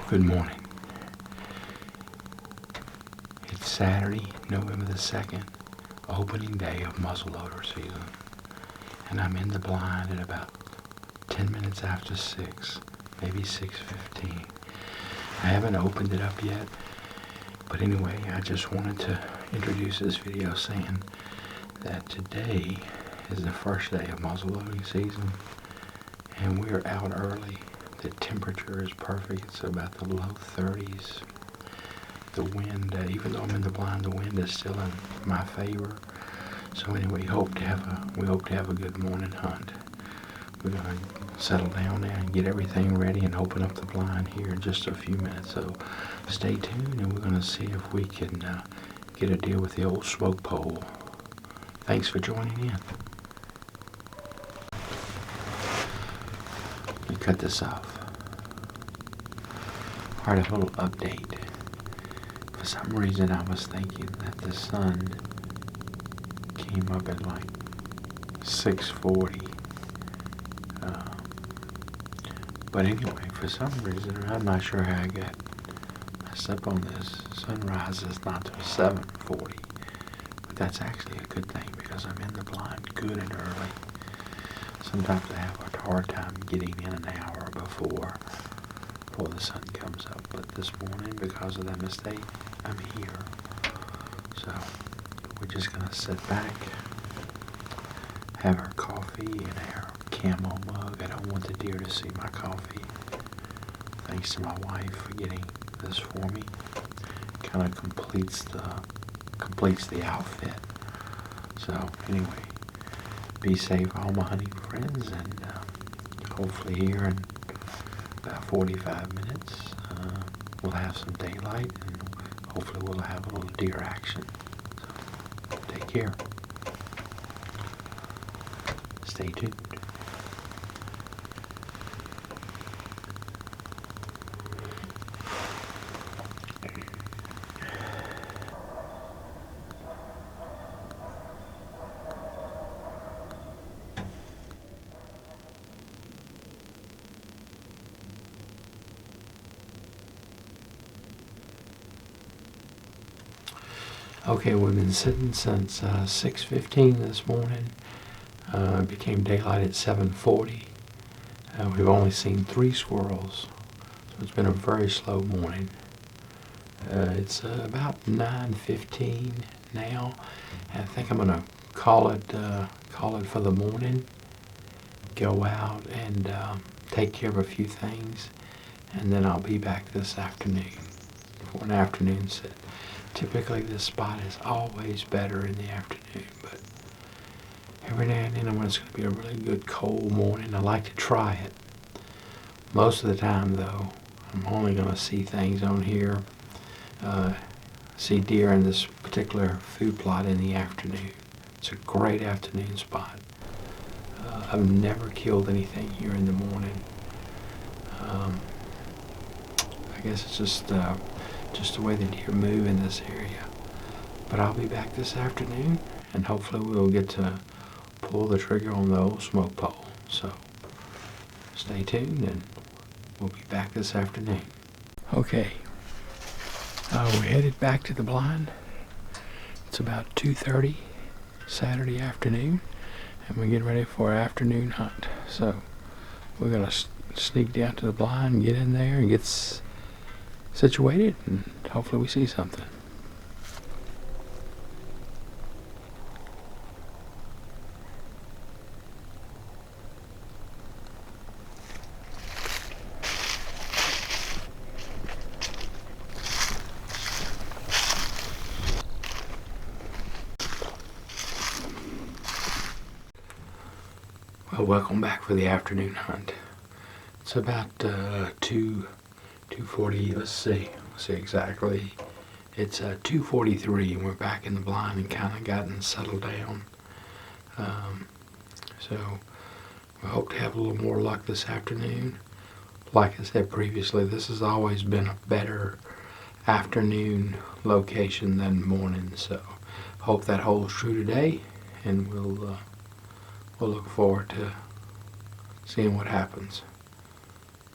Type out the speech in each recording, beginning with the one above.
Good morning. It's Saturday, November the 2nd, opening day of muzzleloader season. And I'm in the blind at about 10 minutes after 6, maybe 6:15. I haven't opened it up yet, but anyway, I just wanted to introduce this video saying that today is the first day of muzzleloading season, and we're out early. The temperature is perfect. It's about the low 30s. The wind, even though I'm in the blind, the wind is still in my favor. So anyway, we hope to have a good morning hunt. We're gonna settle down there and get everything ready and open up the blind here in just a few minutes. So stay tuned, and we're gonna see if we can get a deal with the old smoke pole. Thanks for joining in. Let me cut this off. Alright, a little update. For some reason I was thinking that the sun came up at like 6:40. But anyway, for some reason, I'm not sure how I got messed up on this. Sunrise is not till 7:40. But that's actually a good thing because I'm in the blind good and early. Sometimes I have a hard time getting in an hour before the sun comes up. But this morning, because of that mistake, I'm here. So we're just gonna sit back, have our coffee in our camo mug. I don't want the deer to see my coffee. Thanks to my wife for getting this for me. Kind of completes the outfit. So anyway, be safe, all my hunting friends, and hopefully here in about 45 minutes we'll have some daylight, and hopefully we'll have a little deer action. So take care. Stay tuned. Okay, we've been sitting since 6:15 this morning. It became daylight at 7:40. We've only seen 3 squirrels, so it's been a very slow morning. It's about 9:15 now. I think I'm gonna call it for the morning. Go out and take care of a few things, and then I'll be back this afternoon for an afternoon sit. Typically this spot is always better in the afternoon, but every now and then when it's going to be a really good cold morning, I like to try it. Most of the time though, I'm only going to see things on here, see deer in this particular food plot in the afternoon. It's a great afternoon spot. I've never killed anything here in the morning. I guess it's just the way the deer move in this area. But I'll be back this afternoon, and hopefully we'll get to pull the trigger on the old smoke pole. So stay tuned, and we'll be back this afternoon. Okay, we're headed back to the blind. It's about 2:30 Saturday afternoon, and we're getting ready for our afternoon hunt. So we're gonna sneak down to the blind, get in there, and get situated, and hopefully we see something. Well, welcome back for the afternoon hunt. It's about 2:40. Let's see exactly. It's 2:43, and we're back in the blind and kind of gotten settled down. So we hope to have a little more luck this afternoon. Like I said previously, this has always been a better afternoon location than morning. So hope that holds true today, and we'll look forward to seeing what happens.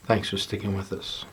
Thanks for sticking with us.